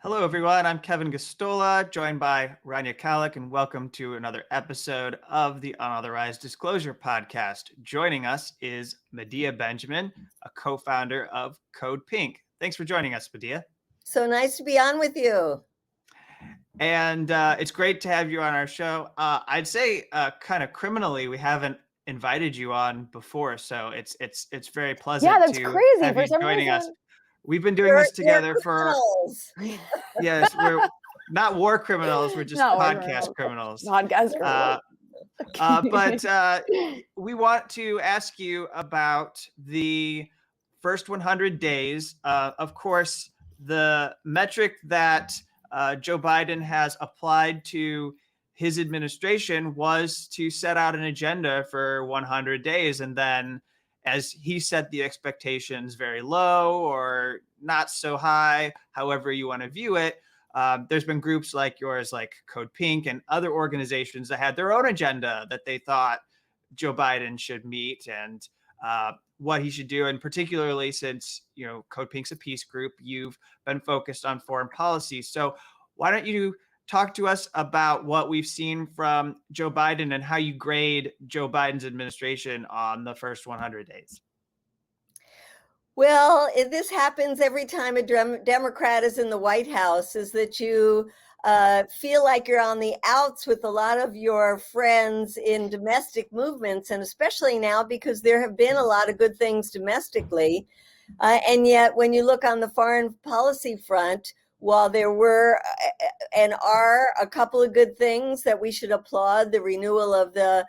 Hello, everyone. I'm Kevin Gosztola, joined by Rania, Khalek, and welcome to another episode of the Unauthorized Disclosure Podcast. Joining us is Medea Benjamin, a co-founder of CODEPINK. Thanks for joining us, Medea. So nice to be on with you. And it's great to have you on our show. I'd say kind of criminally, we haven't invited you on before, so it's very pleasant that's to crazy. have For you some joining us. reason. We've been doing this together for... criminals. Yes, we're not war criminals. We're just podcast criminals. Podcast criminals. But we want to ask you about the first 100 days. Of course, the metric that Joe Biden has applied to his administration was to set out an agenda for 100 days. And then as he set the expectations very low or not so high, however you want to view it, there's been groups like yours, like CODEPINK and other organizations that had their own agenda that they thought Joe Biden should meet and what he should do. And particularly since, CODEPINK's a peace group, you've been focused on foreign policy. So why don't you talk to us about what we've seen from Joe Biden and how you grade Joe Biden's administration on the first 100 days? Well, this happens every time a Democrat is in the White House, is that you feel like you're on the outs with a lot of your friends in domestic movements, and especially now because there have been a lot of good things domestically. And yet when you look on the foreign policy front, while there were and are a couple of good things that we should applaud, the renewal of the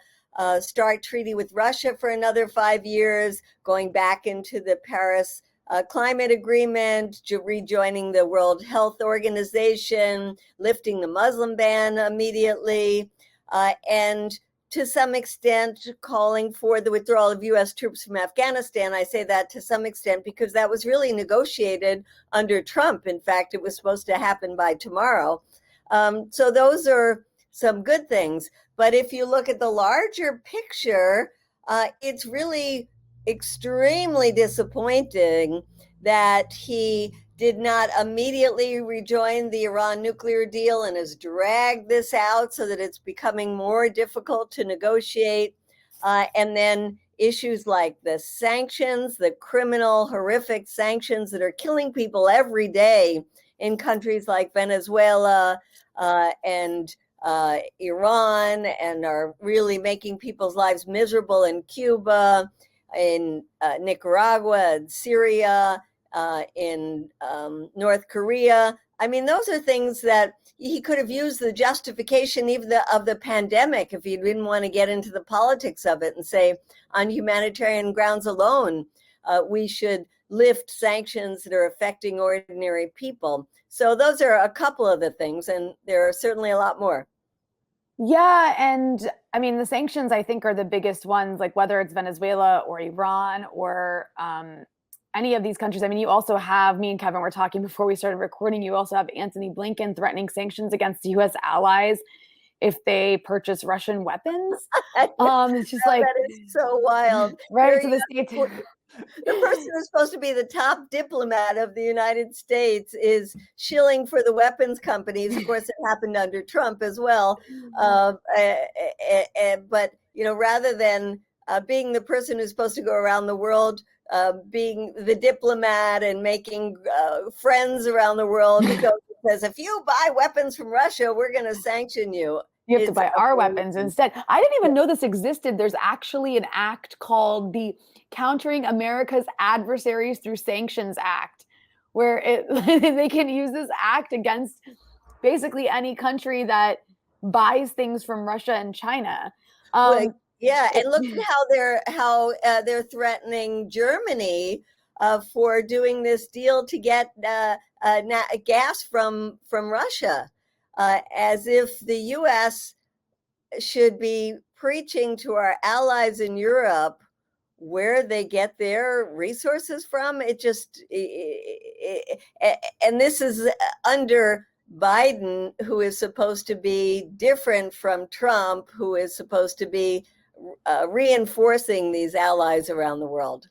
START treaty with Russia for another 5 years, going back into the Paris climate agreement, rejoining the World Health Organization, lifting the Muslim ban immediately, and to some extent calling for the withdrawal of U.S. troops from Afghanistan. I say that to some extent because that was really negotiated under Trump. In fact, it was supposed to happen by tomorrow. So those are some good things. But if you look at the larger picture, it's really extremely disappointing that he did not immediately rejoin the Iran nuclear deal and has dragged this out so that it's becoming more difficult to negotiate. And then issues like the sanctions, the criminal, horrific sanctions that are killing people every day in countries like Venezuela and Iran, and are really making people's lives miserable in Cuba, in Nicaragua, and Syria, in North Korea. I mean, those are things that he could have used the justification even of the pandemic if he didn't want to get into the politics of it and say, on humanitarian grounds alone, we should lift sanctions that are affecting ordinary people. So those are a couple of the things, and there are certainly a lot more. Yeah. And I mean, the sanctions, I think, are the biggest ones, like whether it's Venezuela or Iran or any of these countries. I mean, you also have, me and Kevin were talking before we started recording, you also have Antony Blinken threatening sanctions against U.S. allies if they purchase Russian weapons. It's just like, that is so wild. Right. So the states... The person who's supposed to be the top diplomat of the United States is shilling for the weapons companies. Of course, it happened under Trump as well. But, rather than being the person who's supposed to go around the world, being the diplomat and making friends around the world, he goes and says, if you buy weapons from Russia, we're going to sanction you. You have to buy our weapons instead. I didn't even know this existed. There's actually an act called the Countering America's Adversaries Through Sanctions Act, where they can use this act against basically any country that buys things from Russia and China. Yeah, and look at how they're threatening Germany for doing this deal to get gas from Russia. As if the U.S. should be preaching to our allies in Europe where they get their resources from. And this is under Biden, who is supposed to be different from Trump, who is supposed to be reinforcing these allies around the world.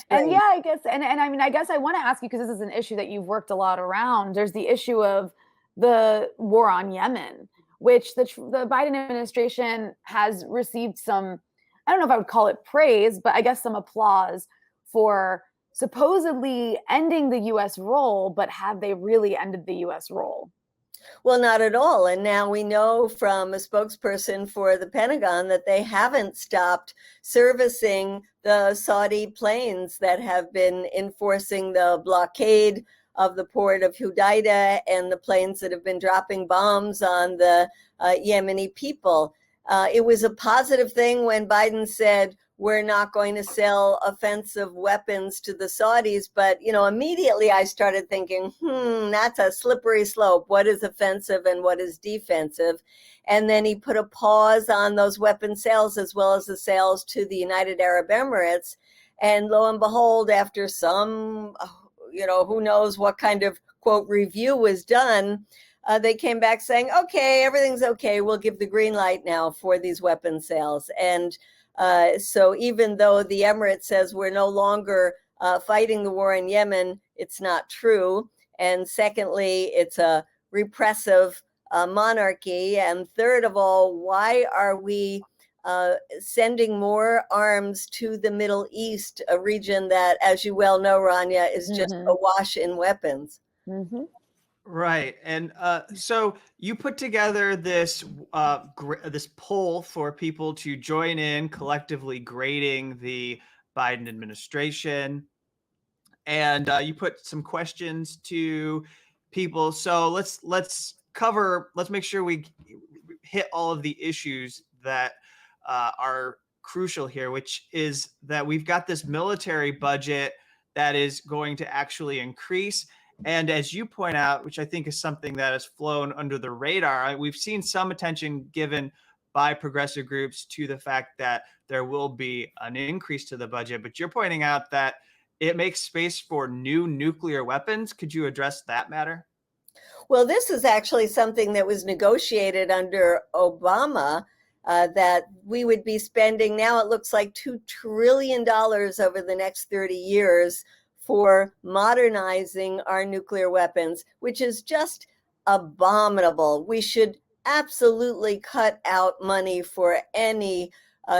And yeah, I guess, and I mean, I guess I want to ask you, because this is an issue that you've worked a lot around. There's the issue of the war on Yemen, which the Biden administration has received some, I don't know if I would call it praise, but I guess some applause for supposedly ending the US role, but have they really ended the US role? Well, not at all. And now we know from a spokesperson for the Pentagon that they haven't stopped servicing the Saudi planes that have been enforcing the blockade of the port of Hudaida and the planes that have been dropping bombs on the Yemeni people. It was a positive thing when Biden said, we're not going to sell offensive weapons to the Saudis. But, immediately I started thinking, that's a slippery slope. What is offensive and what is defensive? And then he put a pause on those weapon sales as well as the sales to the United Arab Emirates. And lo and behold, after some, who knows what kind of, quote, review was done, they came back saying, okay, everything's okay. We'll give the green light now for these weapon sales. And so even though the Emirates says we're no longer fighting the war in Yemen, it's not true. And secondly, it's a repressive monarchy. And third of all, why are we sending more arms to the Middle East, a region that, as you well know, Rania, is just awash in weapons? Right. And so you put together this this poll for people to join in collectively grading the Biden administration. And you put some questions to people. So let's make sure we hit all of the issues that are crucial here, which is that we've got this military budget that is going to actually increase. And as you point out, which I think is something that has flown under the radar, we've seen some attention given by progressive groups to the fact that there will be an increase to the budget. But you're pointing out that it makes space for new nuclear weapons. Could you address that matter? Well, this is actually something that was negotiated under Obama, that we would be spending, now it looks like $2 trillion over the next 30 years for modernizing our nuclear weapons, which is just abominable. We should absolutely cut out money for any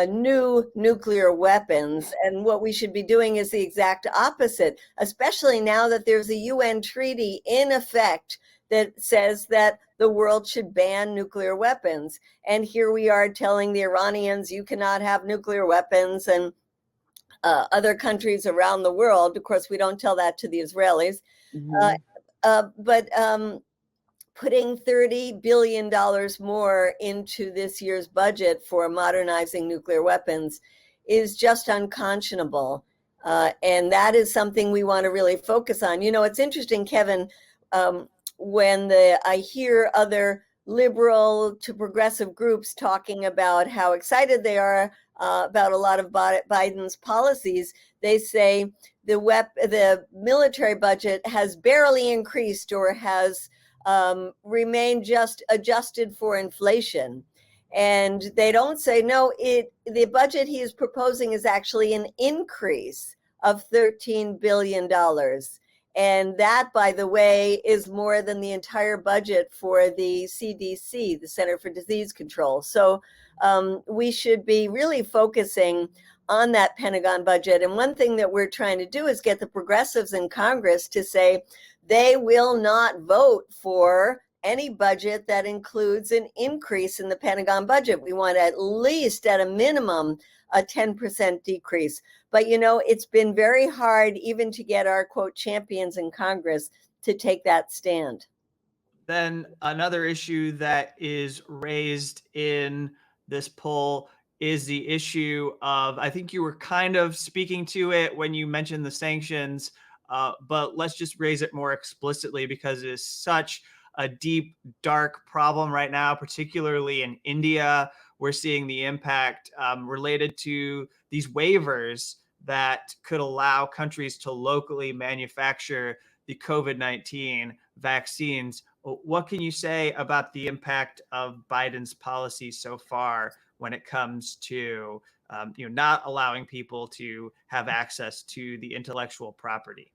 new nuclear weapons. And what we should be doing is the exact opposite, especially now that there's a UN treaty in effect that says that the world should ban nuclear weapons. And here we are telling the Iranians, you cannot have nuclear weapons, and other countries around the world. Of course, we don't tell that to the Israelis. But putting $30 billion more into this year's budget for modernizing nuclear weapons is just unconscionable. And that is something we want to really focus on. It's interesting, Kevin, when I hear other liberal to progressive groups talking about how excited they are about a lot of Biden's policies, they say the military budget has barely increased or has remained just adjusted for inflation. And they don't say, no, the budget he is proposing is actually an increase of $13 billion. And that, by the way, is more than the entire budget for the CDC, the Center for Disease Control. So we should be really focusing on that Pentagon budget. And one thing that we're trying to do is get the progressives in Congress to say they will not vote for any budget that includes an increase in the Pentagon budget. We want at least, at a minimum, a 10% decrease. But, it's been very hard even to get our, quote, champions in Congress to take that stand. Then another issue that is raised in this poll is the issue of, I think you were kind of speaking to it when you mentioned the sanctions, but let's just raise it more explicitly because it is such a deep, dark problem right now, particularly in India. We're seeing the impact related to these waivers that could allow countries to locally manufacture the COVID-19 vaccines. What can you say about the impact of Biden's policy so far when it comes to not allowing people to have access to the intellectual property?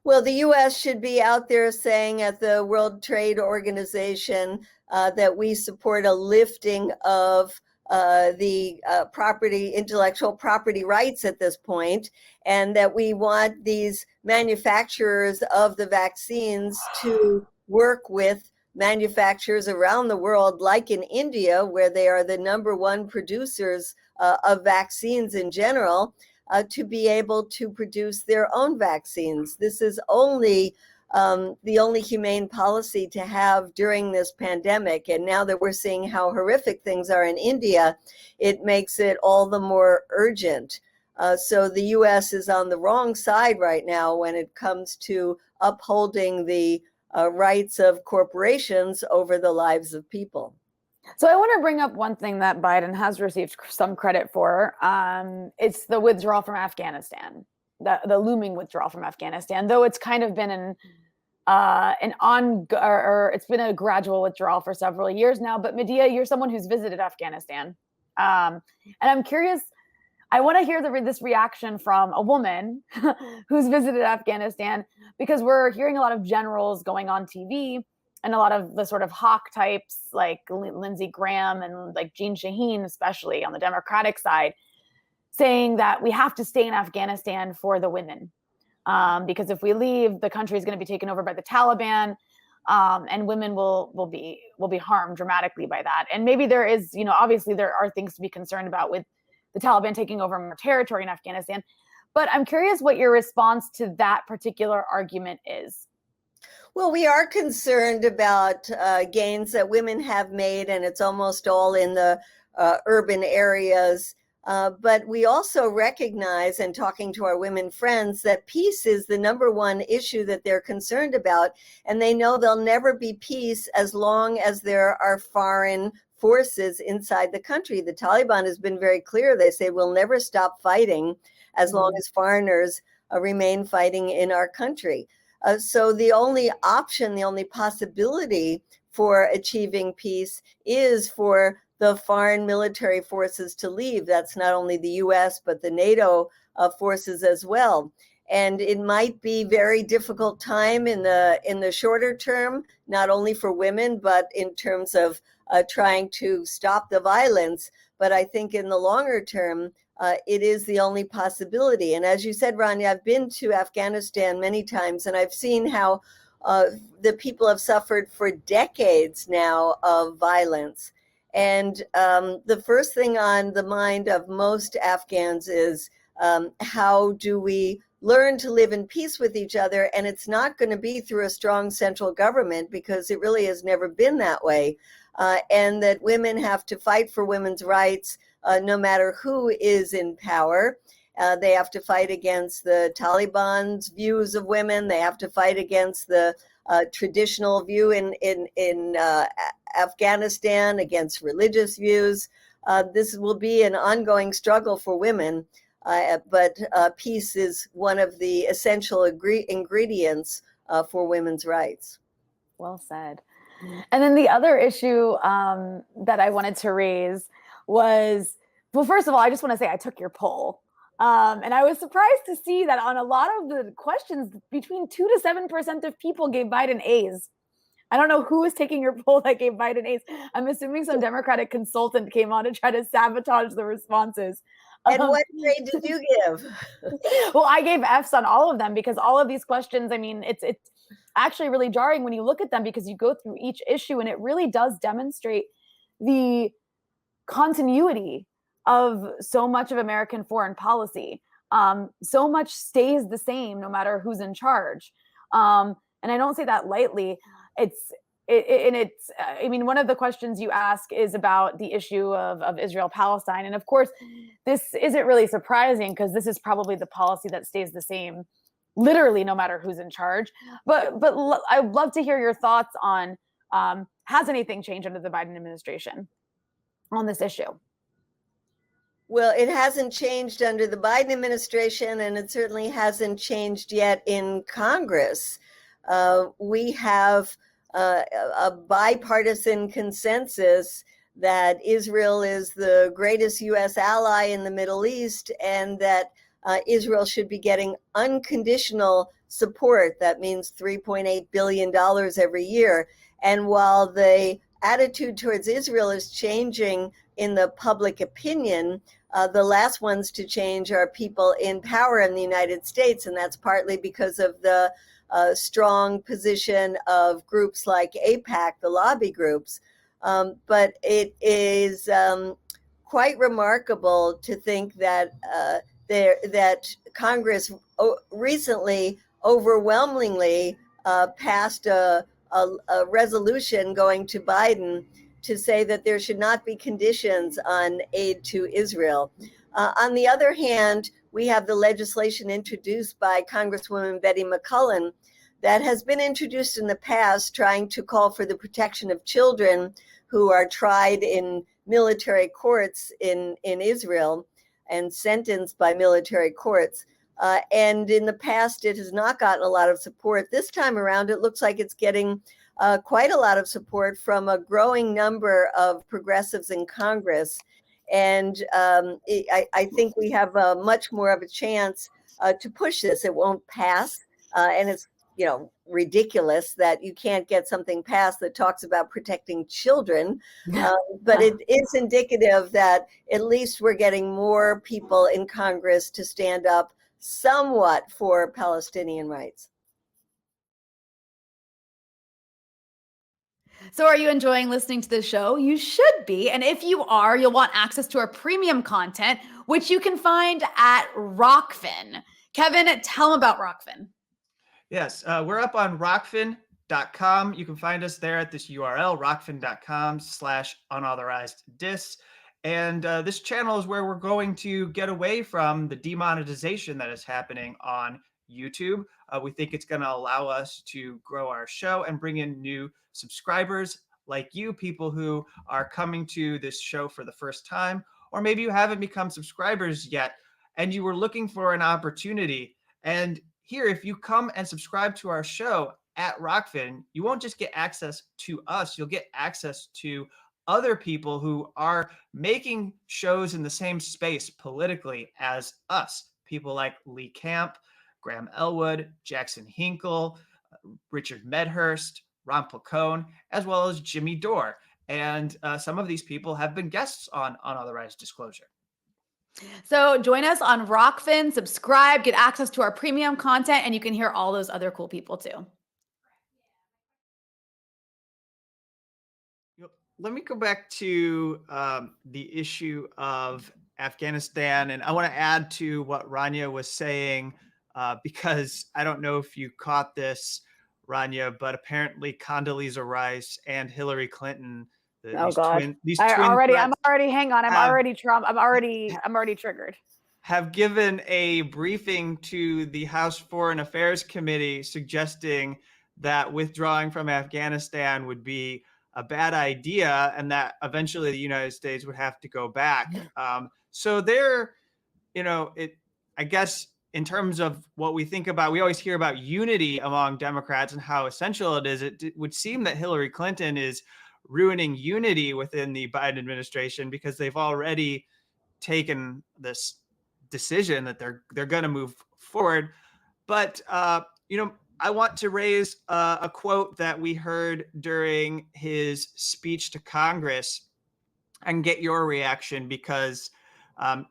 Well, the U.S. should be out there saying at the World Trade Organization that we support a lifting of the intellectual property rights at this point, and that we want these manufacturers of the vaccines to work with manufacturers around the world, like in India, where they are the #1 producers of vaccines in general, to be able to produce their own vaccines. This is the only humane policy to have during this pandemic. And now that we're seeing how horrific things are in India, it makes it all the more urgent. So the U.S. is on the wrong side right now when it comes to upholding the rights of corporations over the lives of people. So I want to bring up one thing that Biden has received some credit for. It's the withdrawal from Afghanistan, the looming withdrawal from Afghanistan, though it's kind of been it's been a gradual withdrawal for several years now. But Medea, you're someone who's visited Afghanistan. And I'm curious, I want to hear this reaction from a woman who's visited Afghanistan, because we're hearing a lot of generals going on TV and a lot of the sort of hawk types like Lindsey Graham and like Jeanne Shaheen, especially on the Democratic side, saying that we have to stay in Afghanistan for the women. Because if we leave, the country is going to be taken over by the Taliban, and women will be harmed dramatically by that. And maybe there is, obviously there are things to be concerned about with the Taliban taking over more territory in Afghanistan. But I'm curious what your response to that particular argument is. Well, we are concerned about gains that women have made, and it's almost all in the urban areas. But we also recognize, and talking to our women friends, that peace is the #1 issue that they're concerned about. And they know there'll never be peace as long as there are foreign forces inside the country. The Taliban has been very clear. They say we'll never stop fighting as long as foreigners remain fighting in our country. So the only option, the only possibility for achieving peace is for the foreign military forces to leave. That's not only the U.S., but the NATO forces as well. And it might be very difficult time in the shorter term, not only for women, but in terms of trying to stop the violence. But I think in the longer term, it is the only possibility. And as you said, Rania, I've been to Afghanistan many times, and I've seen how the people have suffered for decades now of violence. And the first thing on the mind of most Afghans is how do we learn to live in peace with each other? And it's not going to be through a strong central government, because it really has never been that way. And that women have to fight for women's rights no matter who is in power. They have to fight against the Taliban's views of women. They have to fight against the traditional view in Afghanistan, against religious views. This will be an ongoing struggle for women, but peace is one of the essential ingredients for women's rights. Well said. And then the other issue that I wanted to raise was, well, first of all, I just want to say I took your poll. And I was surprised to see that on a lot of the questions, between 2 to 7% of people gave Biden A's. I don't know who was taking your poll that gave Biden A's. I'm assuming some Democratic consultant came on to try to sabotage the responses. And what grade did you give? Well, I gave F's on all of them, because all of these questions, I mean, it's actually really jarring when you look at them, because you go through each issue and it really does demonstrate the continuity of so much of American foreign policy. So much stays the same no matter who's in charge. And I don't say that lightly. I mean, one of the questions you ask is about the issue of Israel-Palestine. And of course, this isn't really surprising, because this is probably the policy that stays the same literally no matter who's in charge. But I'd love to hear your thoughts on, has anything changed under the Biden administration on this issue? Well, it hasn't changed under the Biden administration, and it certainly hasn't changed yet in Congress. We have a bipartisan consensus that Israel is the greatest U.S. ally in the Middle East, and that Israel should be getting unconditional support. That means $3.8 billion every year. And while the attitude towards Israel is changing in the public opinion, the last ones to change are people in power in the United States, and that's partly because of the strong position of groups like AIPAC, the lobby groups. But it is quite remarkable to think that that Congress recently overwhelmingly passed a resolution going to Biden to say that there should not be conditions on aid to Israel. On the other hand, we have the legislation introduced by Congresswoman Betty McCollum that has been introduced in the past, trying to call for the protection of children who are tried in military courts in Israel and sentenced by military courts. And in the past, it has not gotten a lot of support. This time around, it looks like it's getting quite a lot of support from a growing number of progressives in Congress. And I think we have much more of a chance to push this. It won't pass, and it's ridiculous that you can't get something passed that talks about protecting children. But it is indicative that at least we're getting more people in Congress to stand up somewhat for Palestinian rights. So are you enjoying listening to the show? You should be. And if you are, you'll want access to our premium content, which you can find at Rockfin. Kevin, tell them about Rockfin. Yes, we're up on rockfin.com. You can find us there at this URL, rockfin.com/unauthorized dis. And this channel is where we're going to get away from the demonetization that is happening on YouTube. We think it's going to allow us to grow our show and bring in new subscribers like you, people who are coming to this show for the first time, or maybe you haven't become subscribers yet and you were looking for an opportunity. And here, if you come and subscribe to our show at Rockfin, you won't just get access to us, you'll get access to other people who are making shows in the same space politically as us. People like Lee Camp, Graham Elwood, Jackson Hinkle, Richard Medhurst, Ron Placone, as well as Jimmy Dore. And some of these people have been guests on Unauthorized Disclosure. So join us on Rockfin, subscribe, get access to our premium content, and you can hear all those other cool people too. Let me go back to the issue of Afghanistan. And I want to add to what Rania was saying, because I don't know if you caught this, Rania, but apparently Condoleezza Rice and Hillary Clinton, Oh God! I'm already triggered. Have given a briefing to the House Foreign Affairs Committee suggesting that withdrawing from Afghanistan would be a bad idea and that eventually the United States would have to go back. So there, I guess in terms of what we think about, we always hear about unity among Democrats and how essential it is. It would seem that Hillary Clinton is ruining unity within the Biden administration because they've already taken this decision that they're going to move forward. But, I want to raise a quote that we heard during his speech to Congress and get your reaction, because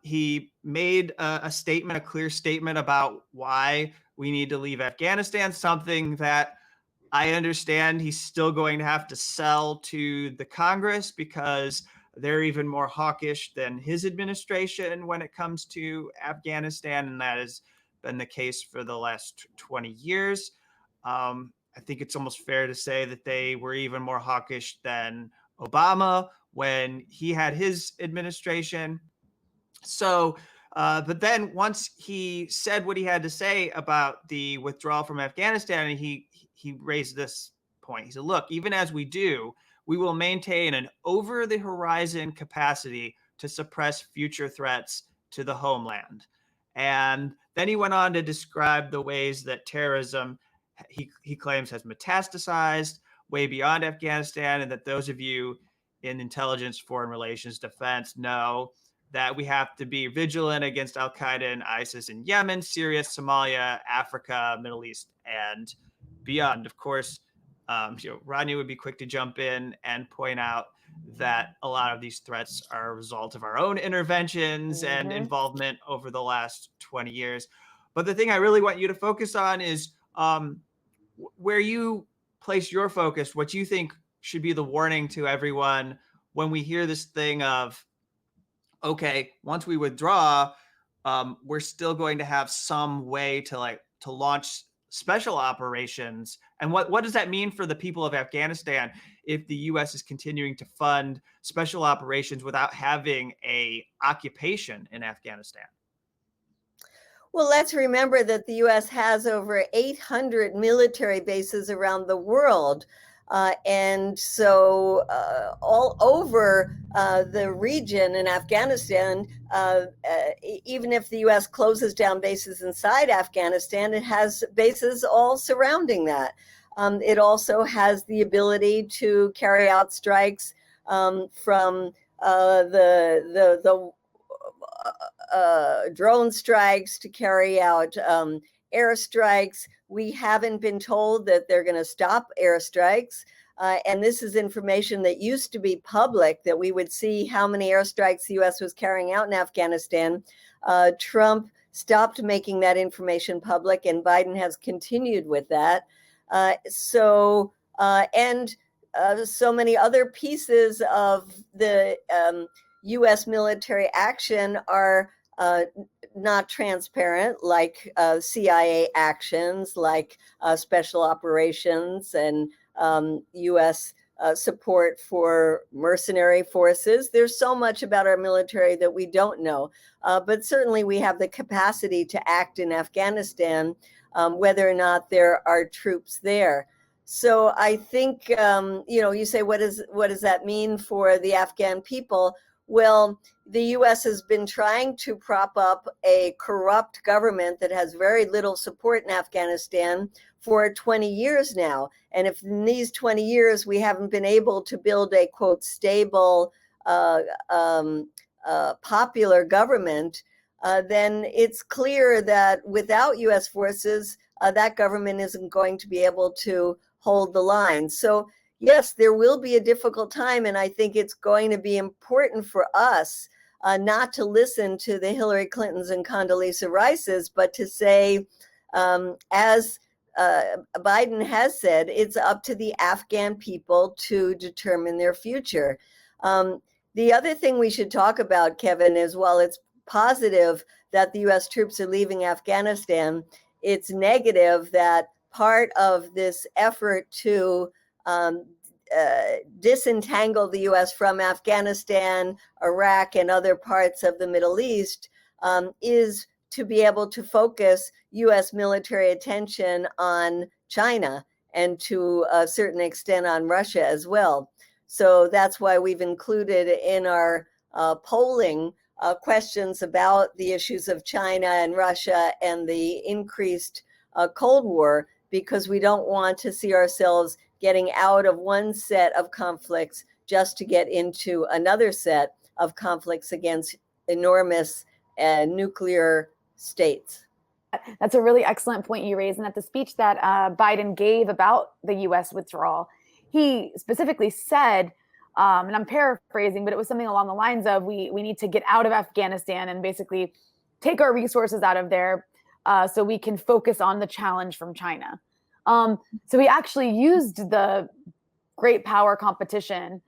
he made a statement, a clear statement about why we need to leave Afghanistan, something that I understand he's still going to have to sell to the Congress because they're even more hawkish than his administration when it comes to Afghanistan, and that has been the case for the last 20 years. I think it's almost fair to say that they were even more hawkish than Obama when he had his administration. So, but then once he said what he had to say about the withdrawal from Afghanistan, he raised this point. He said, look, even as we do, we will maintain an over-the-horizon capacity to suppress future threats to the homeland. And then he went on to describe the ways that terrorism, he claims, has metastasized way beyond Afghanistan, and that those of you in intelligence, foreign relations, defense know that we have to be vigilant against Al-Qaeda and ISIS in Yemen, Syria, Somalia, Africa, Middle East, and beyond. Of course, Rania would be quick to jump in and point out that a lot of these threats are a result of our own interventions and involvement over the last 20 years. But the thing I really want you to focus on is where you place your focus, what you think should be the warning to everyone when we hear this thing of, okay, once we withdraw, we're still going to have some way to launch special operations. And what does that mean for the people of Afghanistan if the U.S. is continuing to fund special operations without having a occupation in Afghanistan? Well, let's remember that the U.S. has over 800 military bases around the world. And so all over the region in Afghanistan, even if the U.S. closes down bases inside Afghanistan, it has bases all surrounding that. It also has the ability to carry out strikes from the drone strikes, to carry out airstrikes. We haven't been told that they're going to stop airstrikes. And this is information that used to be public, that we would see how many airstrikes the U.S. was carrying out in Afghanistan. Trump stopped making that information public, and Biden has continued with that. So many other pieces of the U.S. military action are not transparent, like CIA actions, like special operations and U.S. Support for mercenary forces. There's so much about our military that we don't know, but certainly we have the capacity to act in Afghanistan, whether or not there are troops there. So I think, you say, what does that mean for the Afghan people? Well, the U.S. has been trying to prop up a corrupt government that has very little support in Afghanistan for 20 years now. And if in these 20 years we haven't been able to build a, quote, stable, popular government, then it's clear that without U.S. forces, that government isn't going to be able to hold the line. So yes, there will be a difficult time, and I think it's going to be important for us not to listen to the Hillary Clintons and Condoleezza Rices, but to say, as Biden has said, it's up to the Afghan people to determine their future. The other thing we should talk about, Kevin, is while it's positive that the U.S. troops are leaving Afghanistan, it's negative that part of this effort to disentangle the U.S. from Afghanistan, Iraq, and other parts of the Middle East is to be able to focus U.S. military attention on China and to a certain extent on Russia as well. So that's why we've included in our polling questions about the issues of China and Russia and the increased Cold War, because we don't want to see ourselves getting out of one set of conflicts just to get into another set of conflicts against enormous nuclear states. That's a really excellent point you raised. And at the speech that Biden gave about the U.S. withdrawal, he specifically said, and I'm paraphrasing, but it was something along the lines of, we need to get out of Afghanistan and basically take our resources out of there so we can focus on the challenge from China. So he actually used the great power competition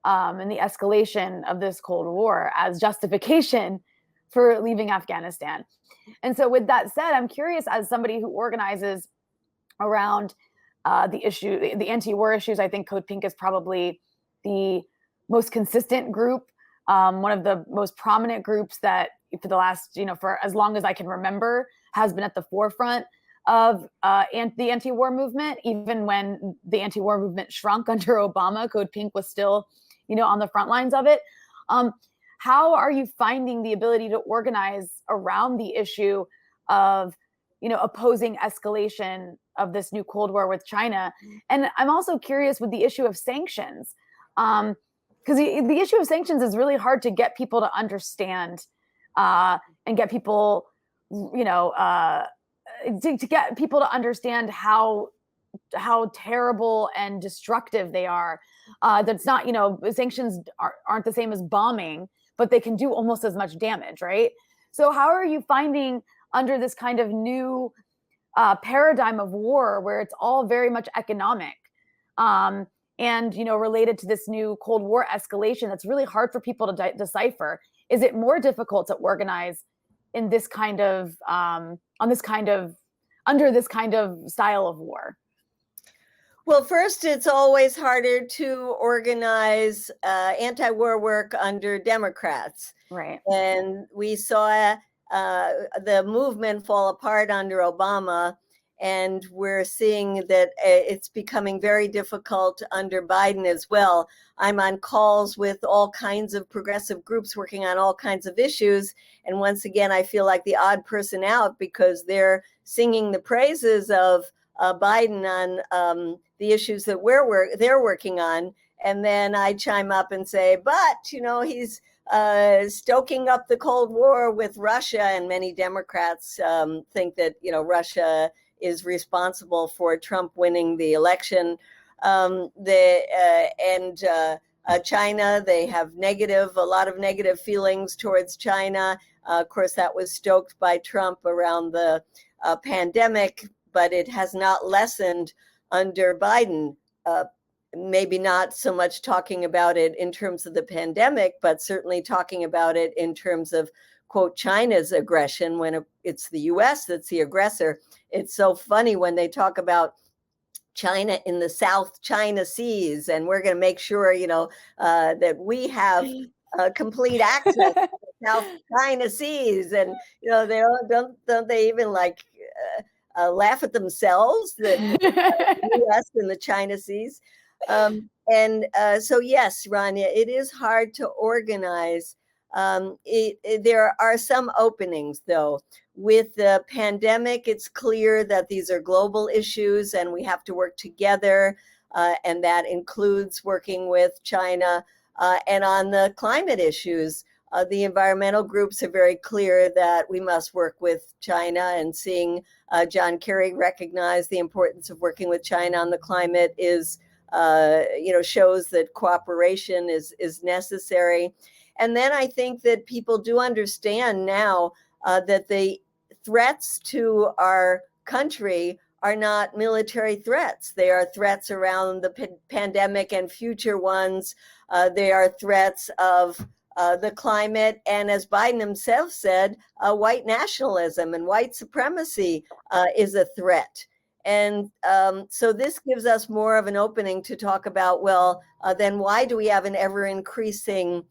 and the escalation of this Cold War as justification for leaving Afghanistan. And so with that said, I'm curious, as somebody who organizes around the anti-war issues, I think CODEPINK is probably the most consistent group, one of the most prominent groups that for the last, for as long as I can remember, has been at the forefront of the anti-war movement. Even when the anti-war movement shrunk under Obama, CODEPINK was still, on the front lines of it. How are you finding the ability to organize around the issue of, opposing escalation of this new Cold War with China? And I'm also curious with the issue of sanctions. because the issue of sanctions is really hard to get people to understand, and get people, to get people to understand how terrible and destructive they are. That's not, sanctions aren't the same as bombing, but they can do almost as much damage, right? So how are you finding, under this kind of new paradigm of war, where it's all very much economic, and related to this new Cold War escalation, that's really hard for people to decipher? Is it more difficult to organize in this kind of under this kind of style of war? Well, first, it's always harder to organize anti-war work under Democrats. Right. And we saw the movement fall apart under Obama, and we're seeing that it's becoming very difficult under Biden as well. I'm on calls with all kinds of progressive groups working on all kinds of issues. And once again, I feel like the odd person out, because they're singing the praises of Biden on the issues that they're working on. And then I chime up and say, but, he's stoking up the Cold War with Russia. And many Democrats think that, Russia is responsible for Trump winning the election. China, they have a lot of negative feelings towards China. Of course, that was stoked by Trump around the pandemic, but it has not lessened under Biden. Maybe not so much talking about it in terms of the pandemic, but certainly talking about it in terms of, quote, China's aggression, when it's the US that's the aggressor. It's so funny when they talk about China in the South China Seas, and we're going to make sure, that we have complete access to the South China Seas. And, they don't they even laugh at themselves, that the US and the China Seas. So yes, Rania, it is hard to organize. There are some openings, though. With the pandemic, it's clear that these are global issues and we have to work together, and that includes working with China. And on the climate issues, the environmental groups are very clear that we must work with China, and seeing John Kerry recognize the importance of working with China on the climate is, shows that cooperation is necessary. And then I think that people do understand now that the threats to our country are not military threats. They are threats around the pandemic and future ones. They are threats of the climate. And as Biden himself said, white nationalism and white supremacy is a threat. And so this gives us more of an opening to talk about, then why do we have an ever increasing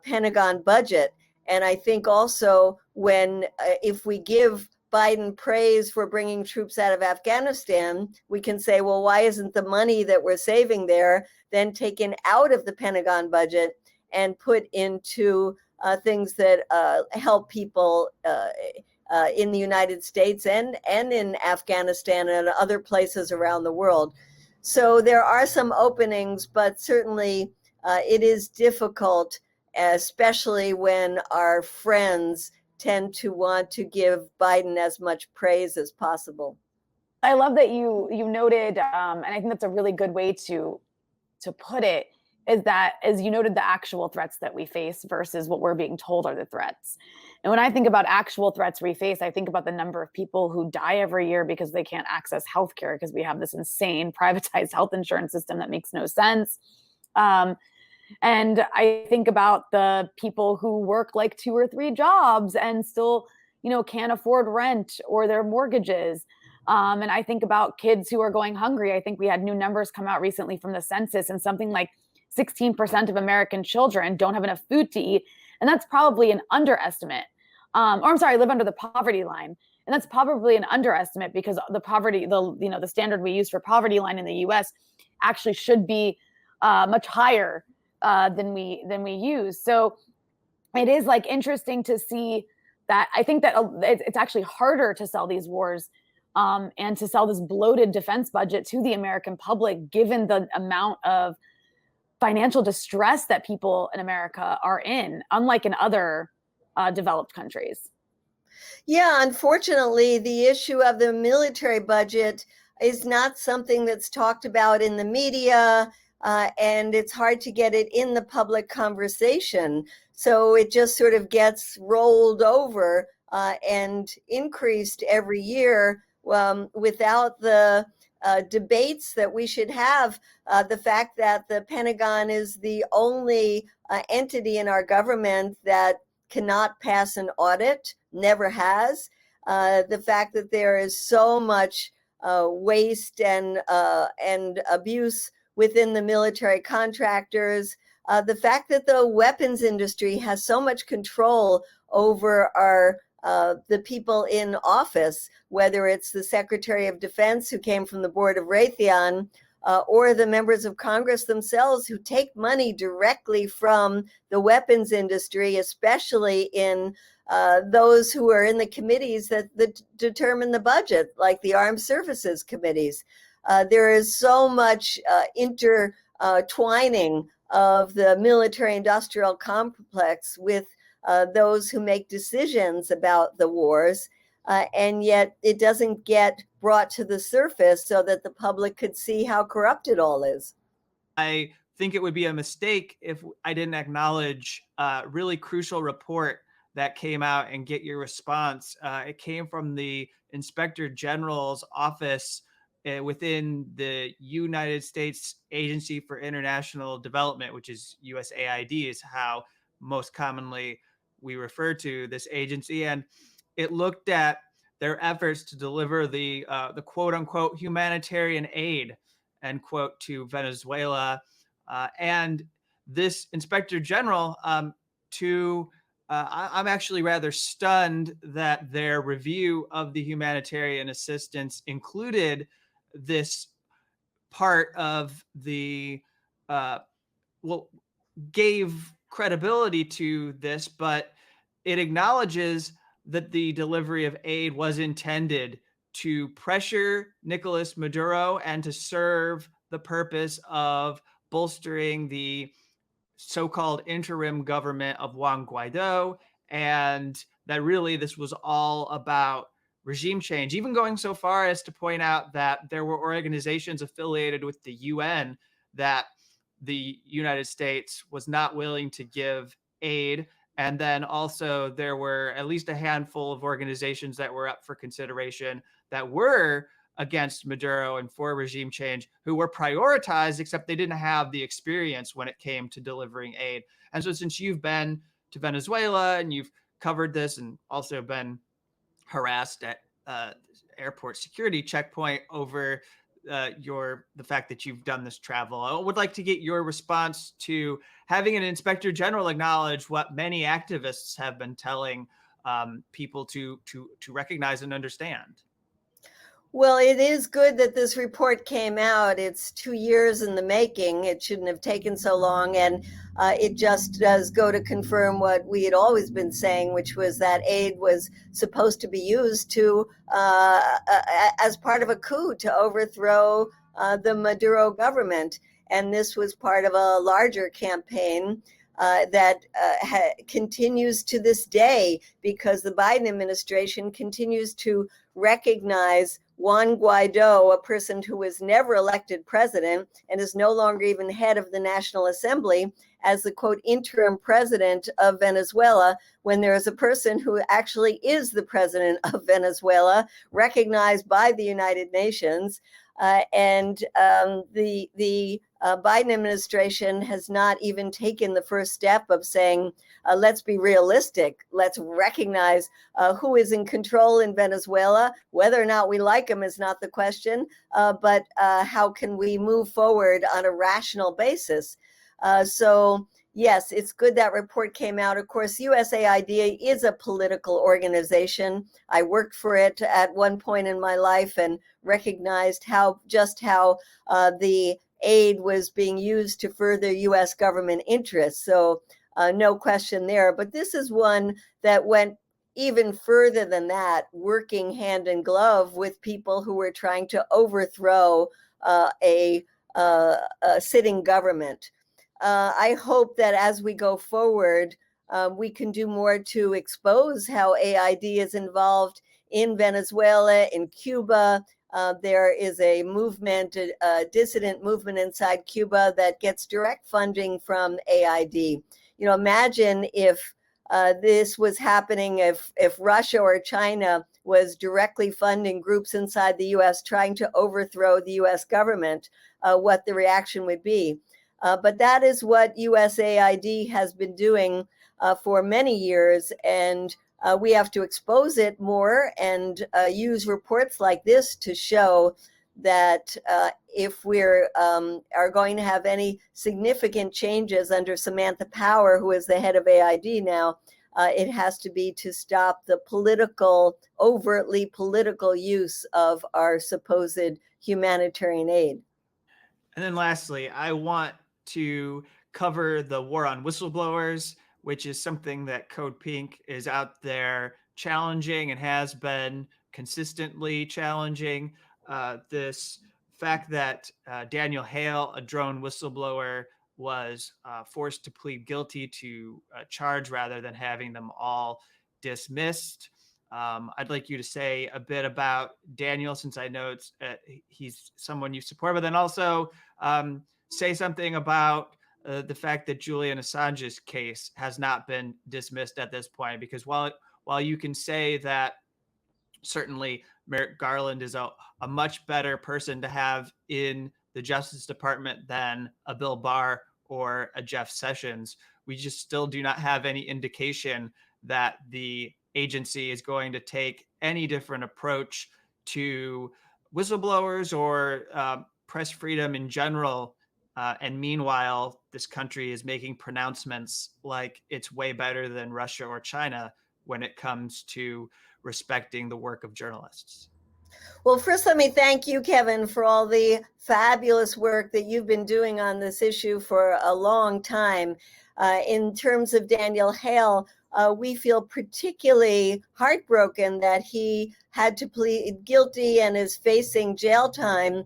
Pentagon budget? And I think also if we give Biden praise for bringing troops out of Afghanistan, we can say, well, why isn't the money that we're saving there then taken out of the Pentagon budget and put into things that help people in the United States and in Afghanistan and other places around the world? So there are some openings, but certainly it is difficult, especially when our friends tend to want to give Biden as much praise as possible. I love that you noted, and I think that's a really good way to put it, is that, as you noted, the actual threats that we face versus what we're being told are the threats. And when I think about actual threats we face, I think about the number of people who die every year because they can't access healthcare, because we have this insane privatized health insurance system that makes no sense. And I think about the people who work like 2 or 3 jobs and still, can't afford rent or their mortgages. And I think about kids who are going hungry. I think we had new numbers come out recently from the census, and something like 16% of American children don't have enough food to eat. And that's probably an underestimate. Live under the poverty line. And that's probably an underestimate, because the poverty, the standard we use for poverty line in the US actually should be much higher than we use. So it is interesting to see that. I think that it's actually harder to sell these wars and to sell this bloated defense budget to the American public, given the amount of financial distress that people in America are in, unlike in other developed countries. Yeah, unfortunately, the issue of the military budget is not something that's talked about in the media, and it's hard to get it in the public conversation. So it just sort of gets rolled over and increased every year without the debates that we should have. The fact that the Pentagon is the only entity in our government that cannot pass an audit, never has. The fact that there is so much waste and abuse within the military contractors. The fact that the weapons industry has so much control over the people in office, whether it's the Secretary of Defense who came from the board of Raytheon, or the members of Congress themselves who take money directly from the weapons industry, especially in those who are in the committees that determine the budget, like the Armed Services Committees. There is so much intertwining of the military-industrial complex with those who make decisions about the wars, and yet it doesn't get brought to the surface so that the public could see how corrupt it all is. I think it would be a mistake if I didn't acknowledge a really crucial report that came out and get your response. It came from the Inspector General's office within the United States Agency for International Development, which is USAID, is how most commonly we refer to this agency. And it looked at their efforts to deliver the quote unquote humanitarian aid, end quote, to Venezuela. And this Inspector General, I'm actually rather stunned that their review of the humanitarian assistance included this part of the, gave credibility to this, but it acknowledges that the delivery of aid was intended to pressure Nicolas Maduro and to serve the purpose of bolstering the so-called interim government of Juan Guaido, and that really this was all about regime change, even going so far as to point out that there were organizations affiliated with the UN that the United States was not willing to give aid. And then also there were at least a handful of organizations that were up for consideration that were against Maduro and for regime change, who were prioritized, except they didn't have the experience when it came to delivering aid. And so since you've been to Venezuela and you've covered this and also been harassed at airport security checkpoint over the fact that you've done this travel, I would like to get your response to having an Inspector General acknowledge what many activists have been telling people to recognize and understand. Well, it is good that this report came out. It's 2 years in the making. It shouldn't have taken so long. And it just does go to confirm what we had always been saying, which was that aid was supposed to be used to as part of a coup to overthrow the Maduro government. And this was part of a larger campaign that continues to this day, because the Biden administration continues to recognize Juan Guaido, a person who was never elected president and is no longer even head of the National Assembly, as the quote interim president of Venezuela, when there is a person who actually is the president of Venezuela, recognized by the United Nations. The Biden administration has not even taken the first step of saying, let's be realistic. Let's recognize who is in control in Venezuela. Whether or not we like them is not the question, but how can we move forward on a rational basis? So yes, it's good that report came out. Of course, USAID is a political organization. I worked for it at one point in my life and recognized how the aid was being used to further U.S. government interests. So no question there. But this is one that went even further than that, working hand in glove with people who were trying to overthrow a sitting government. I hope that as we go forward, we can do more to expose how AID is involved in Venezuela, in Cuba. There is a movement, a dissident movement inside Cuba that gets direct funding from AID. You know, imagine if this was happening, if Russia or China was directly funding groups inside the US trying to overthrow the US government, what the reaction would be. But that is what USAID has been doing for many years, and we have to expose it more and use reports like this to show that if we're are going to have any significant changes under Samantha Power, who is the head of AID now, it has to be to stop the political, overtly political use of our supposed humanitarian aid. And then lastly, I want to cover the war on whistleblowers, which is something that Code Pink is out there challenging and has been consistently challenging. This fact that Daniel Hale, a drone whistleblower, was forced to plead guilty to a charge rather than having them all dismissed. I'd like you to say a bit about Daniel, since I know he's someone you support, but then also say something about the fact that Julian Assange's case has not been dismissed at this point, because while you can say that certainly Merrick Garland is a much better person to have in the Justice Department than a Bill Barr or a Jeff Sessions, we just still do not have any indication that the agency is going to take any different approach to whistleblowers or press freedom in general. And meanwhile, this country is making pronouncements like it's way better than Russia or China when it comes to respecting the work of journalists. Well, first, let me thank you, Kevin, for all the fabulous work that you've been doing on this issue for a long time. In terms of Daniel Hale, we feel particularly heartbroken that he had to plead guilty and is facing jail time.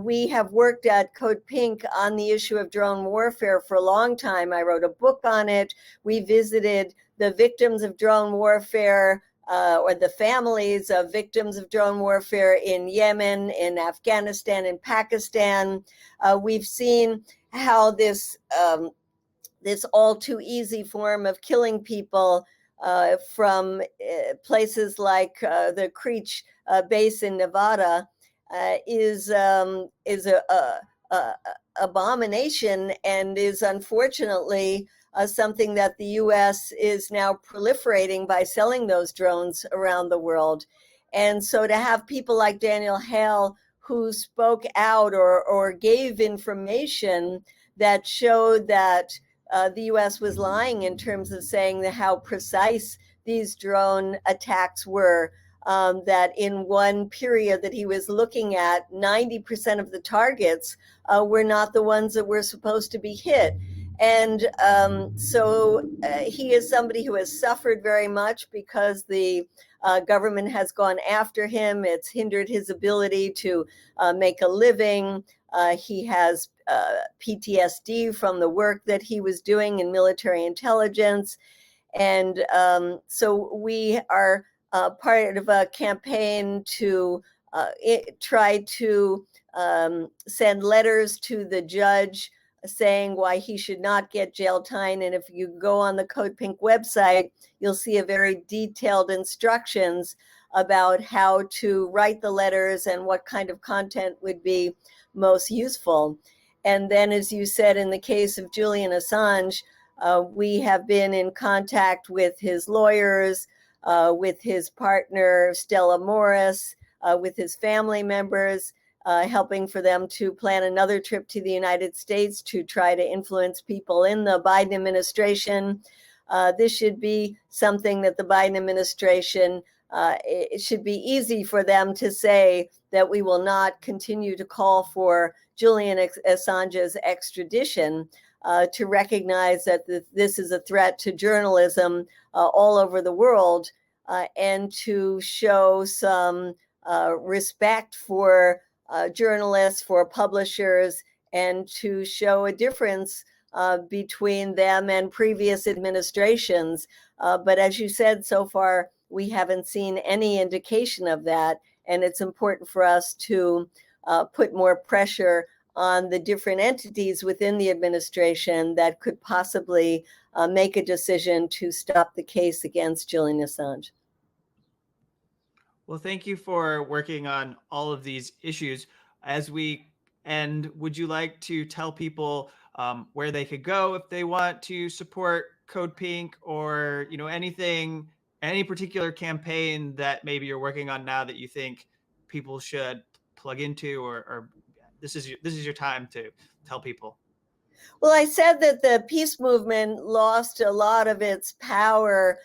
We have worked at Code Pink on the issue of drone warfare for a long time. I wrote a book on it. We visited the victims of drone warfare or the families of victims of drone warfare in Yemen, in Afghanistan, in Pakistan. We've seen how this all too easy form of killing people from places like the Creech base in Nevada is a abomination, and is unfortunately something that the U.S. is now proliferating by selling those drones around the world. And so to have people like Daniel Hale, who spoke out or gave information that showed that the U.S. was lying in terms of saying how precise these drone attacks were, that in one period that he was looking at, 90% of the targets were not the ones that were supposed to be hit. And so he is somebody who has suffered very much because the government has gone after him. It's hindered his ability to make a living. He has PTSD from the work that he was doing in military intelligence. And so we are part of a campaign to try to send letters to the judge saying why he should not get jail time. And if you go on the Code Pink website, you'll see a very detailed instructions about how to write the letters and what kind of content would be most useful. And then, as you said, in the case of Julian Assange, we have been in contact with his lawyers, with his partner, Stella Morris, with his family members, helping for them to plan another trip to the United States to try to influence people in the Biden administration. This should be something that the Biden administration, it should be easy for them to say that we will not continue to call for Julian Assange's extradition, to recognize that this is a threat to journalism all over the world, and to show some respect for journalists, for publishers, and to show a difference between them and previous administrations. But as you said, so far, we haven't seen any indication of that. And it's important for us to put more pressure on the different entities within the administration that could possibly make a decision to stop the case against Julian Assange. Well, thank you for working on all of these issues. As we end, would you like to tell people where they could go if they want to support CODEPINK, or anything, any particular campaign that maybe you're working on now that you think people should plug into, or this is your time to tell people? Well, I said that the peace movement lost a lot of its power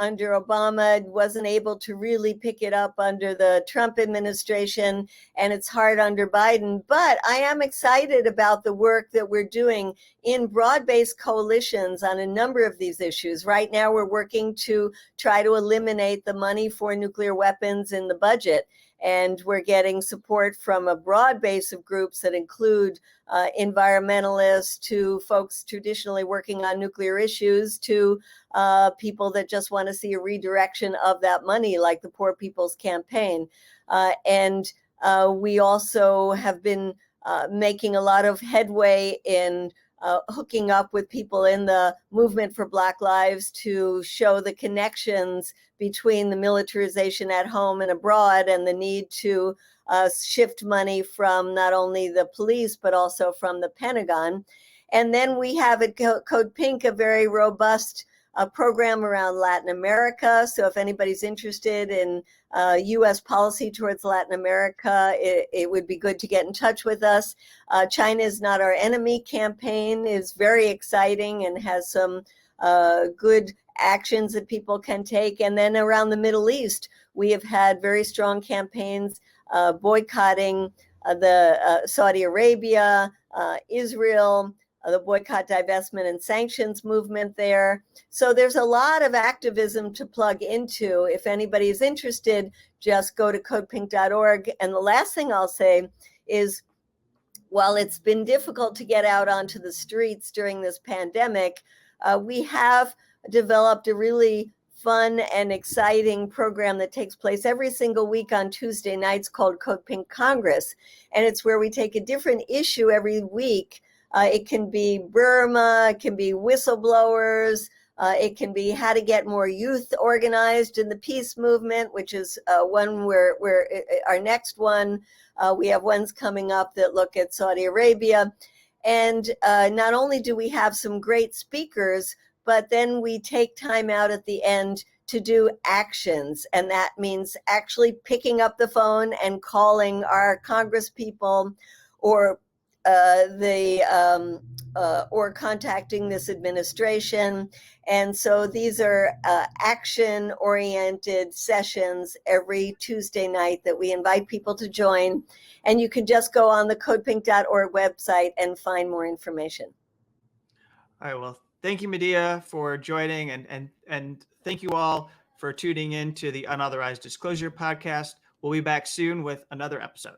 under Obama. It wasn't able to really pick it up under the Trump administration, and it's hard under Biden. But I am excited about the work that we're doing in broad-based coalitions on a number of these issues. Right now, we're working to try to eliminate the money for nuclear weapons in the budget. And we're getting support from a broad base of groups that include environmentalists, to folks traditionally working on nuclear issues, to people that just want to see a redirection of that money, like the Poor People's Campaign. And we also have been making a lot of headway in hooking up with people in the movement for Black Lives to show the connections between the militarization at home and abroad, and the need to shift money from not only the police, but also from the Pentagon. And then we have at CODEPINK a very robust program around Latin America. So if anybody's interested in U.S. policy towards Latin America, it would be good to get in touch with us. China is Not Our Enemy campaign is very exciting and has some good actions that people can take. And then around the Middle East, we have had very strong campaigns boycotting the Saudi Arabia, Israel, the boycott, divestment, and sanctions movement there. So there's a lot of activism to plug into. If anybody is interested, just go to codepink.org. And the last thing I'll say is, while it's been difficult to get out onto the streets during this pandemic, we have developed a really fun and exciting program that takes place every single week on Tuesday nights called CODEPINK Congress. And it's where we take a different issue every week. It can be Burma, it can be whistleblowers, it can be how to get more youth organized in the peace movement, which is one where our next one, we have ones coming up that look at Saudi Arabia. And not only do we have some great speakers, but then we take time out at the end to do actions. And that means actually picking up the phone and calling our congresspeople, or or contacting this administration. And so these are action-oriented sessions every Tuesday night that we invite people to join. And you can just go on the codepink.org website and find more information. All right. Well, thank you, Medea, for joining, and thank you all for tuning in to the Unauthorized Disclosure podcast. We'll be back soon with another episode.